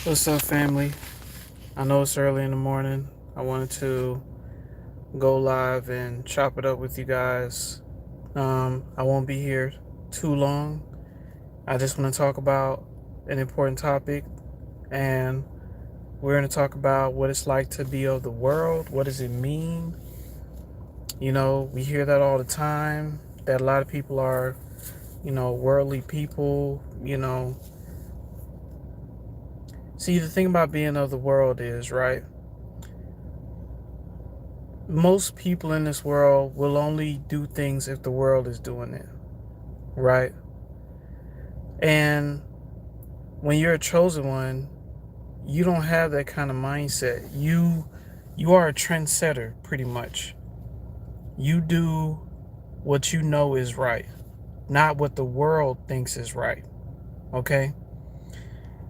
What's up, family? I know it's early in the morning. I wanted to go live and chop it up with you guys. I won't be here too long. I just want to talk about an important topic, and we're going to talk about what it's like to be of the world. What does it mean? We hear that all the time, that a lot of people are, worldly people. See, the thing about being of the world is, right? Most people in this world will only do things if the world is doing it, right? And when you're a chosen one, you don't have that kind of mindset. You are a trendsetter, pretty much. You do what you know is right, not what the world thinks is right. Okay?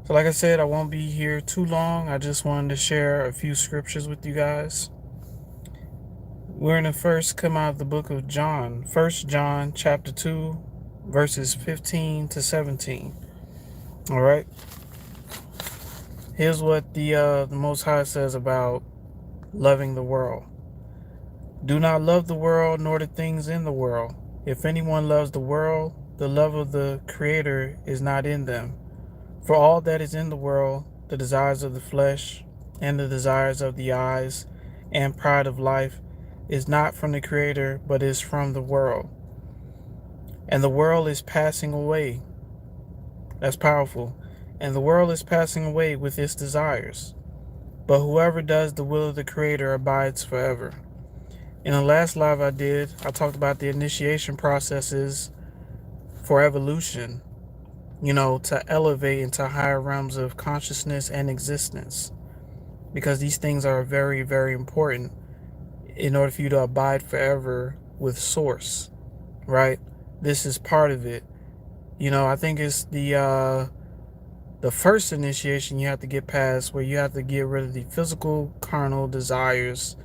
So like I said, I won't be here too long. I just wanted to share a few scriptures with you guys. We're going to first come out of the book of John, 1 John chapter 2, verses 15 to 17. All right. Here's what the Most High says about loving the world. Do not love the world nor the things in the world. If anyone loves the world, the love of the Creator is not in them. For all that is in the world, the desires of the flesh and the desires of the eyes and pride of life, is not from the Creator, but is from the world. And the world is passing away. That's powerful. And the world is passing away with its desires. But whoever does the will of the Creator abides forever. In the last live I did, I talked about the initiation processes for evolution, to elevate into higher realms of consciousness and existence. Because these things are very, very important in order for you to abide forever with Source, right? This is part of it. I think it's the first initiation you have to get past, where you have to get rid of the physical carnal desires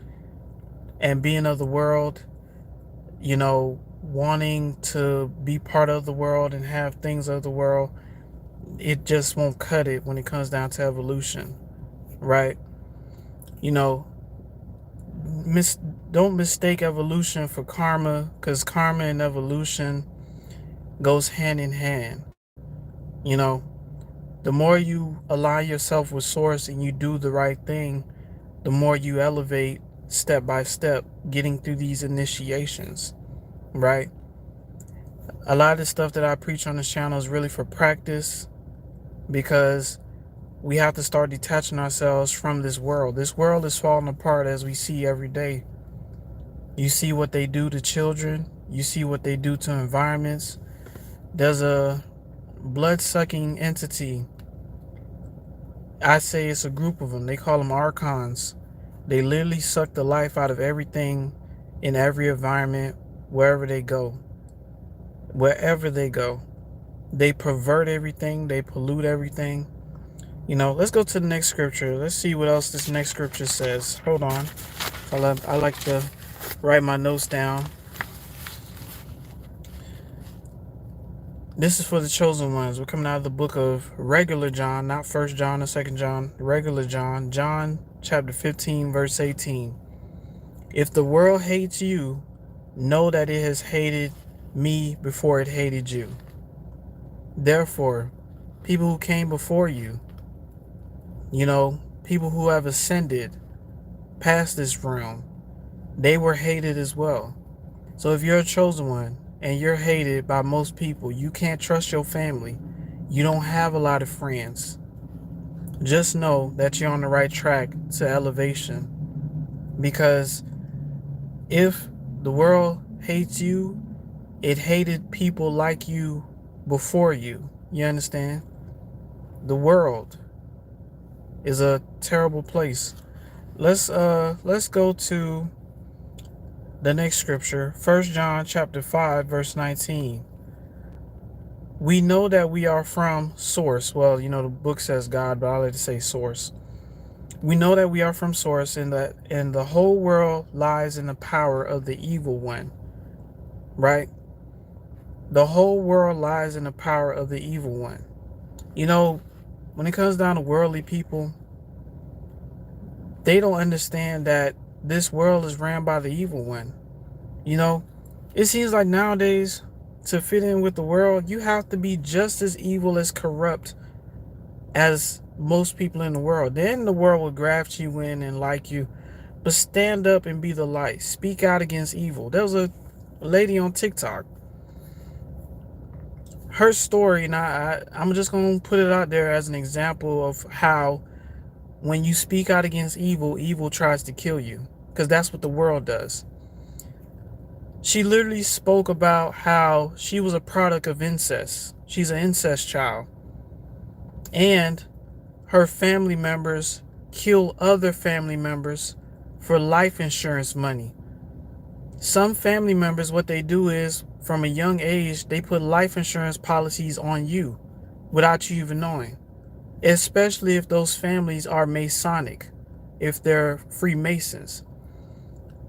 and being of the world, wanting to be part of the world and have things of the world. It just won't cut it when it comes down to evolution, right? you know mis- don't mistake evolution for karma, because karma and evolution goes hand in hand. you know the more you align yourself with Source and you do the right thing, the more you elevate step by step, getting through these initiations, right? A lot of the stuff that I preach on this channel is really for practice, because we have to start detaching ourselves from this world. This world is falling apart, as we see every day. You see what they do to children, you see what they do to environments. There's a blood-sucking entity. I say it's a group of them. They call them archons. They literally suck the life out of everything in every environment, wherever they go. Wherever they go. They pervert everything, they pollute everything. Let's go to the next scripture. Let's see what else this next scripture says. Hold on. I like to write my notes down. This is for the chosen ones. We're coming out of the book of regular John, not 1 John or 2 John, regular John. John chapter 15, verse 18. If the world hates you, know that it has hated me before it hated you. Therefore, people who came before you, people who have ascended past this realm, they were hated as well. So if you're a chosen one and you're hated by most people, you can't trust your family, you don't have a lot of friends, just know that you're on the right track to elevation. Because if the world hates you, it hated people like you before you. You understand? The world is a terrible place. Let's go to the next scripture, 1 John chapter 5, verse 19. We know that we are from Source. Well, the book says God, but I like to say Source. We know that we are from Source, and the whole world lies in the power of the evil one. Right? The whole world lies in the power of the evil one. When it comes down to worldly people, they don't understand that this world is ran by the evil one. You know, it seems like nowadays, to fit in with the world, you have to be just as evil as corrupt as most people in the world. Then the world will graft you in and like you. But stand up and be the light. Speak out against evil. There was a lady on TikTok. Her story, and I'm just going to put it out there as an example of how when you speak out against evil, evil tries to kill you. Because that's what the world does. She literally spoke about how she was a product of incest. She's an incest child. And her family members kill other family members for life insurance money. Some family members, what they do is, from a young age, they put life insurance policies on you without you even knowing. Especially if those families are Masonic, if they're Freemasons.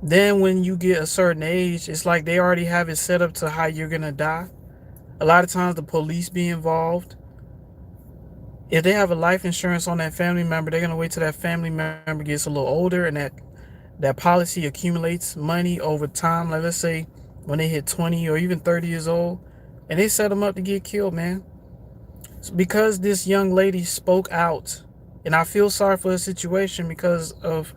Then when you get a certain age, it's like they already have it set up to how you're going to die. A lot of times the police be involved. If they have a life insurance on that family member, they're going to wait till that family member gets a little older and that policy accumulates money over time. Like, let's say when they hit 20 or even 30 years old, and they set them up to get killed, man. So because this young lady spoke out, and I feel sorry for her situation because of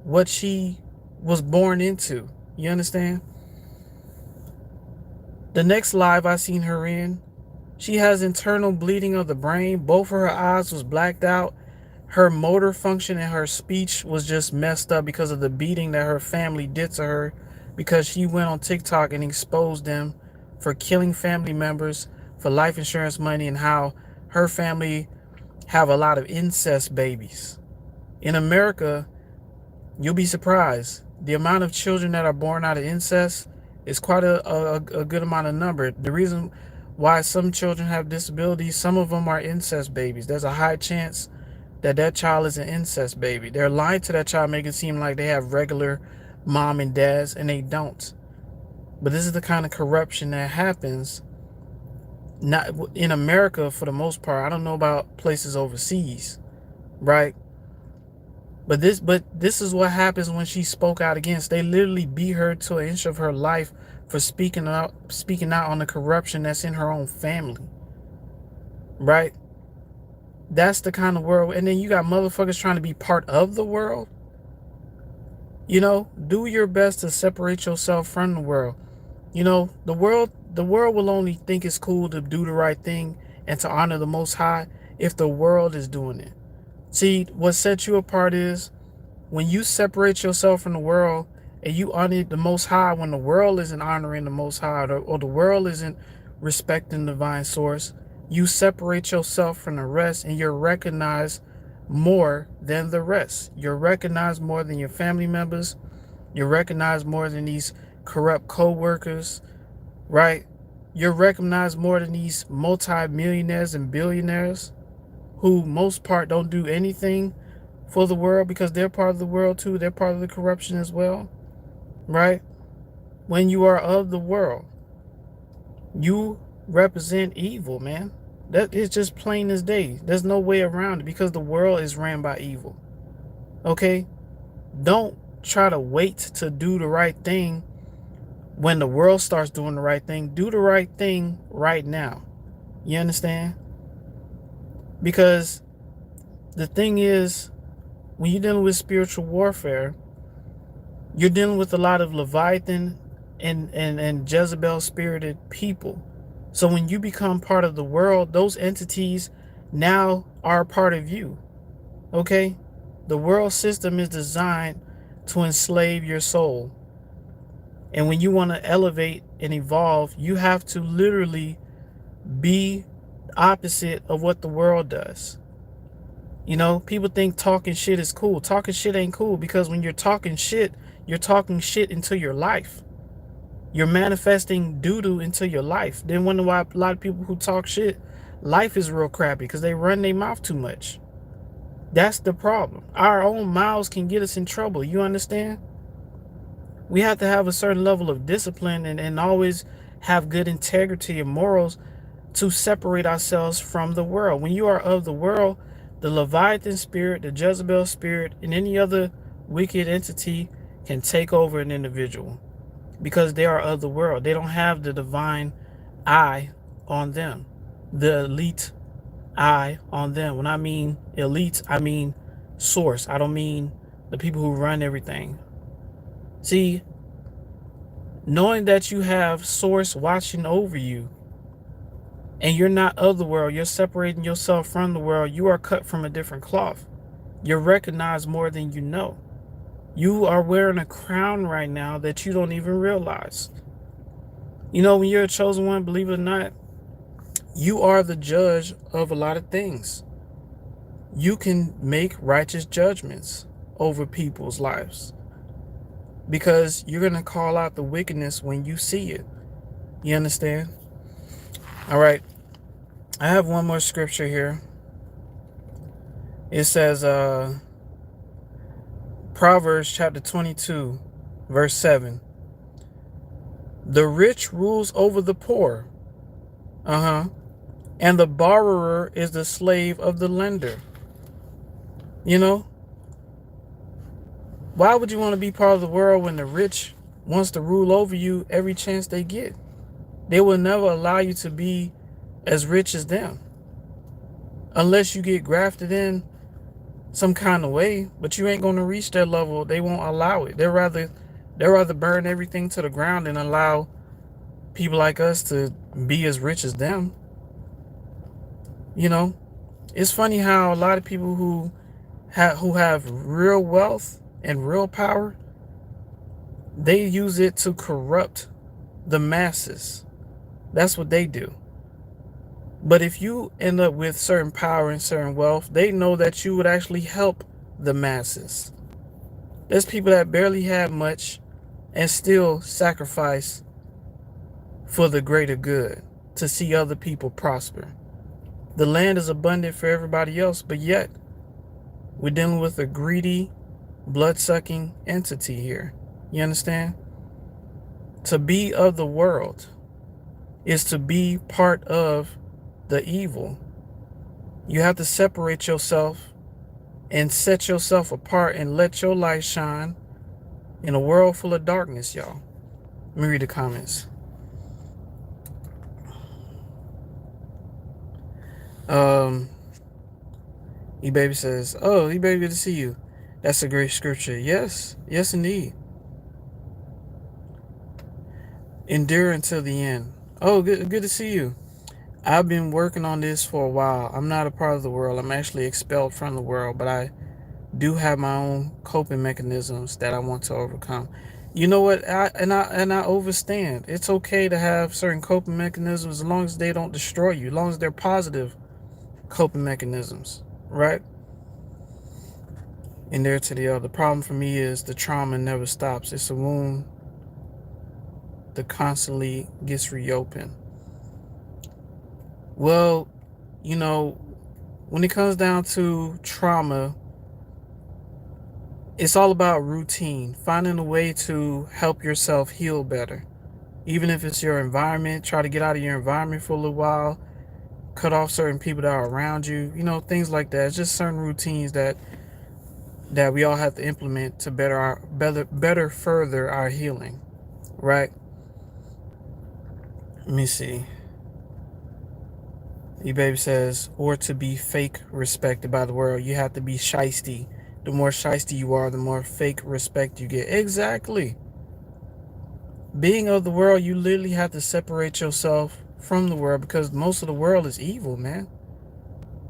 what she was born into. You understand? The next live I seen her in, she has internal bleeding of the brain. Both of her eyes was blacked out. Her motor function and her speech was just messed up because of the beating that her family did to her, because she went on TikTok and exposed them for killing family members for life insurance money, and how her family have a lot of incest babies. In America, you'll be surprised. The amount of children that are born out of incest is quite a good amount of number. The reason why some children have disabilities, some of them are incest babies. There's a high chance that that child is an incest baby. They're lying to that child, making it seem like they have regular mom and dads, and they don't. But this is the kind of corruption that happens not in America for the most part. I don't know about places overseas, right? But this is what happens when she spoke out against. They literally beat her to an inch of her life for speaking out on the corruption that's in her own family. Right? That's the kind of world. And then you got motherfuckers trying to be part of the world. You know, do your best to separate yourself from the world. You know, the world will only think it's cool to do the right thing and to honor the Most High if the world is doing it. See, what sets you apart is when you separate yourself from the world and you honor the Most High when the world isn't honoring the Most High, or the world isn't respecting the divine source. You separate yourself from the rest and you're recognized more than the rest. You're recognized more than your family members. You're recognized more than these corrupt co-workers, right? You're recognized more than these multi-millionaires and billionaires who most part don't do anything for the world because they're part of the world too. They're part of the corruption as well, right? When you are of the world, you represent evil, man. That is just plain as day. There's no way around it because the world is ran by evil. Okay? Don't try to wait to do the right thing when the world starts doing the right thing. Do the right thing right now. You understand? Because the thing is, when you're dealing with spiritual warfare, you're dealing with a lot of Leviathan and Jezebel spirited people. So when you become part of the world, those entities now are a part of you. Okay? The world system is designed to enslave your soul. And when you want to elevate and evolve, you have to literally be opposite of what the world does. You know, people think talking shit is cool. Talking shit ain't cool, because when you're talking shit into your life. You're manifesting doo-doo into your life. Then wonder why a lot of people who talk shit, life is real crappy because they run their mouth too much. That's the problem. Our own mouths can get us in trouble. You understand? We have to have a certain level of discipline and always have good integrity and morals to separate ourselves from the world. When you are of the world, the Leviathan spirit, the Jezebel spirit, and any other wicked entity can take over an individual because they are of the world. They don't have the divine eye on them, the elite eye on them. When I mean elite, I mean source. I don't mean the people who run everything. See, knowing that you have source watching over you and you're not of the world, you're separating yourself from the world, you are cut from a different cloth. You're recognized more than you know. You are wearing a crown right now that you don't even realize. You know, when you're a chosen one, believe it or not, you are the judge of a lot of things. You can make righteous judgments over people's lives because you're going to call out the wickedness when you see it. You understand? All right. I have one more scripture here. It says, Proverbs chapter 22, verse 7. The rich rules over the poor. And the borrower is the slave of the lender. You know? Why would you want to be part of the world when the rich wants to rule over you every chance they get? They will never allow you to be as rich as them. Unless you get grafted in some kind of way, but you ain't going to reach their level. They won't allow it. They'd rather burn everything to the ground and allow people like us to be as rich as them. You know, it's funny how a lot of people who have real wealth and real power, they use it to corrupt the masses. That's what they do. But if you end up with certain power and certain wealth, they know that you would actually help the masses. There's people that barely have much and still sacrifice for the greater good, to see other people prosper. The land is abundant for everybody else, but yet we're dealing with a greedy, blood-sucking entity here. You understand? To be of the world is to be part of the evil. You have to separate yourself and set yourself apart and let your light shine in a world full of darkness, y'all. Let me read the comments. E-Baby says, oh, E-Baby, good to see you. That's a great scripture. Yes, indeed. Endure until the end. Oh, good to see you. I've been working on this for a while. I'm not a part of the world. I'm actually expelled from the world, but I do have my own coping mechanisms that I want to overcome. You know what? I overstand. It's okay to have certain coping mechanisms as long as they don't destroy you, as long as they're positive coping mechanisms, right? And there to the other. The problem for me is the trauma never stops. It's a wound that constantly gets reopened. Well, you know, when it comes down to trauma, it's all about routine, finding a way to help yourself heal better. Even if it's your environment, try to get out of your environment for a little while, cut off certain people that are around you, you know, things like that. It's just certain routines that we all have to implement to better further our healing, right? Let me see. E-Baby says, or to be fake respected by the world, you have to be shiesty. The more shiesty you are, the more fake respect you get. Exactly. Being of the world, you literally have to separate yourself from the world because most of the world is evil, man.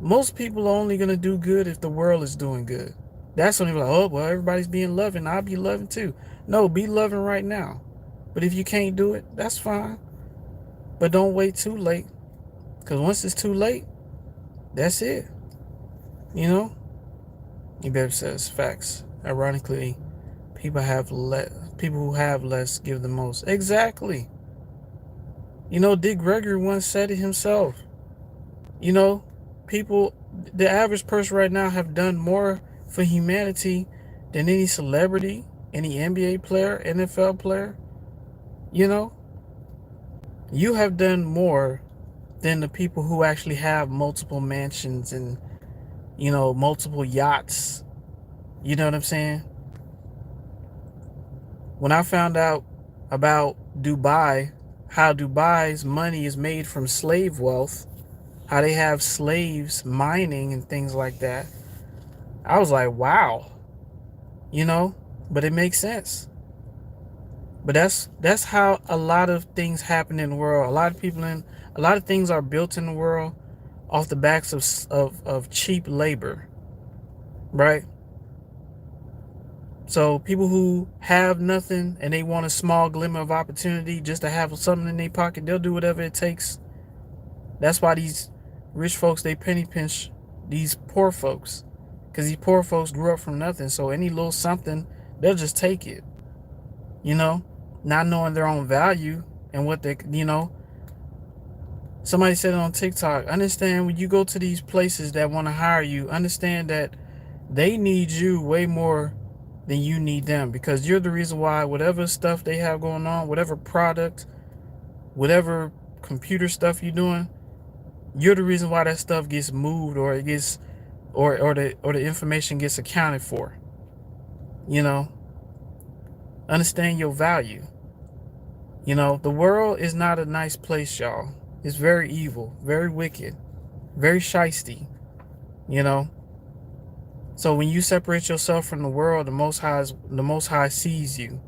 Most people are only going to do good if the world is doing good. That's when you're like, oh, well, everybody's being loving. I'll be loving too. No, be loving right now. But if you can't do it, that's fine. But don't wait too late. Because once it's too late, that's it. You know? E-Baby says, facts. Ironically, people who have less give the most. Exactly. You know, Dick Gregory once said it himself. You know, the average person right now have done more for humanity than any celebrity, any NBA player, NFL player. You know, you have done more than the people who actually have multiple mansions and, multiple yachts. You know what I'm saying? When I found out about Dubai, how Dubai's money is made from slave wealth, how they have slaves mining and things like that, I was like, wow, you know, but it makes sense. But that's how a lot of things happen in the world. A lot of things are built in the world off the backs of cheap labor, right? So people who have nothing and they want a small glimmer of opportunity just to have something in their pocket, they'll do whatever it takes. That's why these rich folks, they penny pinch these poor folks, because these poor folks grew up from nothing. So any little something, they'll just take it, you know, not knowing their own value and what they, somebody said it on TikTok, understand when you go to these places that want to hire you, understand that they need you way more than you need them, because you're the reason why whatever stuff they have going on, whatever product, whatever computer stuff you're doing, you're the reason why that stuff gets moved, or it gets, or the information gets accounted for. You know, understand your value. The world is not a nice place, y'all. It's very evil, very wicked, very shisty. You know, so when you separate yourself from the world, the Most High sees you.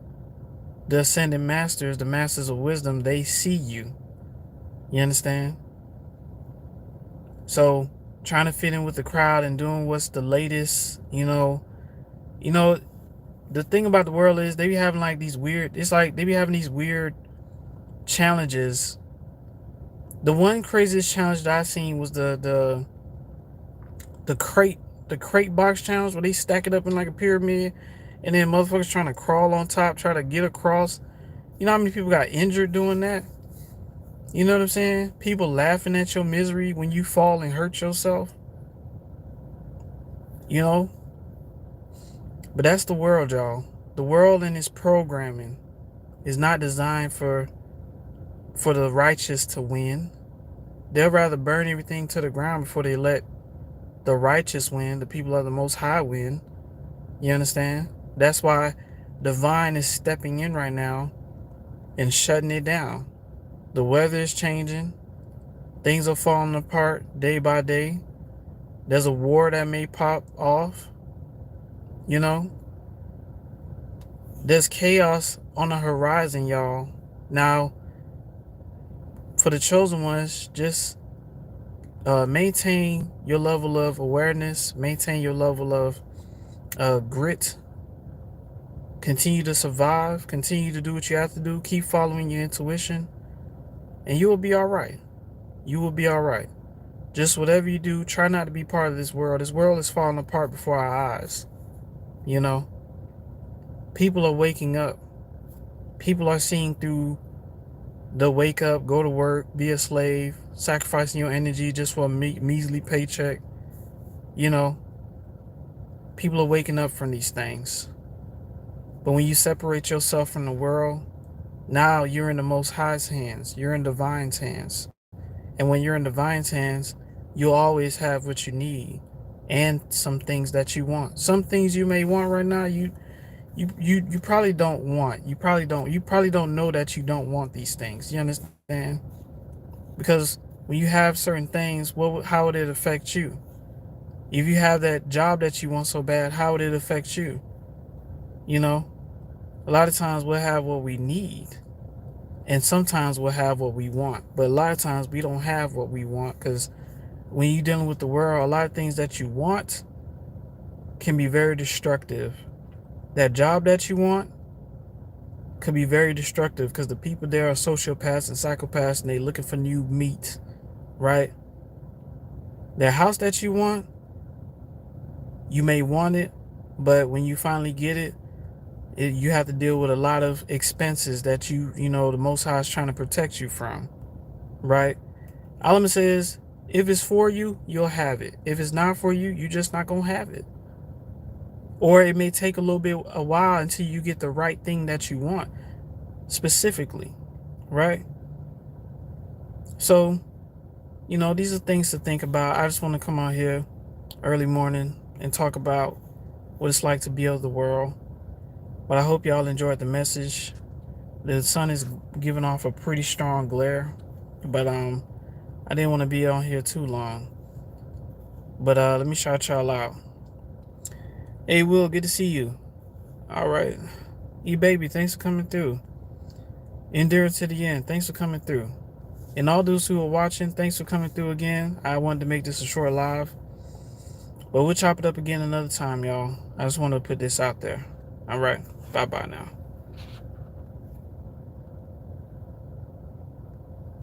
The ascended masters, the masters of wisdom, they see you. You understand? So trying to fit in with the crowd and doing what's the latest, the thing about the world is they be having like these weird, it's like they be having these weird challenges. The one craziest challenge that I seen was the crate box challenge, where they stack it up in like a pyramid and then motherfuckers trying to crawl on top, try to get across. You know how many people got injured doing that? You know what I'm saying? People laughing at your misery when you fall and hurt yourself. You know? But that's the world, y'all. The world and its programming is not designed for the righteous to win. They'll rather burn everything to the ground before they let the righteous win, the people of the Most High win. You understand? That's why divine is stepping in right now and shutting it down. The weather is changing. Things are falling apart day by day. There's a war that may pop off. You know? There's chaos on the horizon, y'all. Now, for the chosen ones, just maintain your level of awareness, maintain your level of grit, continue to survive, continue to do what you have to do, keep following your intuition, and you will be all right. You will be all right. Just whatever you do, try not to be part of this world. This world is falling apart before our eyes. You know, people are waking up. People are seeing through the wake up, go to work, be a slave, sacrificing your energy just for a measly paycheck. You know, people are waking up from these things. But when you separate yourself from the world, now you're in the Most High's hands. You're in divine's hands. And when you're in divine's hands, you'll always have what you need and some things that you want. Some things you may want right now, you probably don't want. You probably don't know that you don't want these things. You understand? Because when you have certain things, how would it affect you? If you have that job that you want so bad, how would it affect you? You know, a lot of times we'll have what we need, and sometimes we'll have what we want. But a lot of times we don't have what we want, because when you're dealing with the world, a lot of things that you want can be very destructive. That job that you want could be very destructive, because the people there are sociopaths and psychopaths, and they're looking for new meat, right? That house that you want, you may want it, but when you finally get it, you have to deal with a lot of expenses that the Most High is trying to protect you from, right? All I'm gonna say is, if it's for you, you'll have it. If it's not for you, you're just not gonna have it. Or it may take a while until you get the right thing that you want specifically, right? So these are things to think about. I just want to come out here early morning and talk about what it's like to be of the world. But I hope y'all enjoyed the message. The sun is giving off a pretty strong glare, but I didn't want to be on here too long. But let me shout y'all out. Hey Will, good to see you. All right. E-Baby, thanks for coming through. Endure to the end, thanks for coming through. And all those who are watching, thanks for coming through again. I wanted to make this a short live, but we'll chop it up again another time, y'all. I just want to put this out there. All right. Bye-bye now.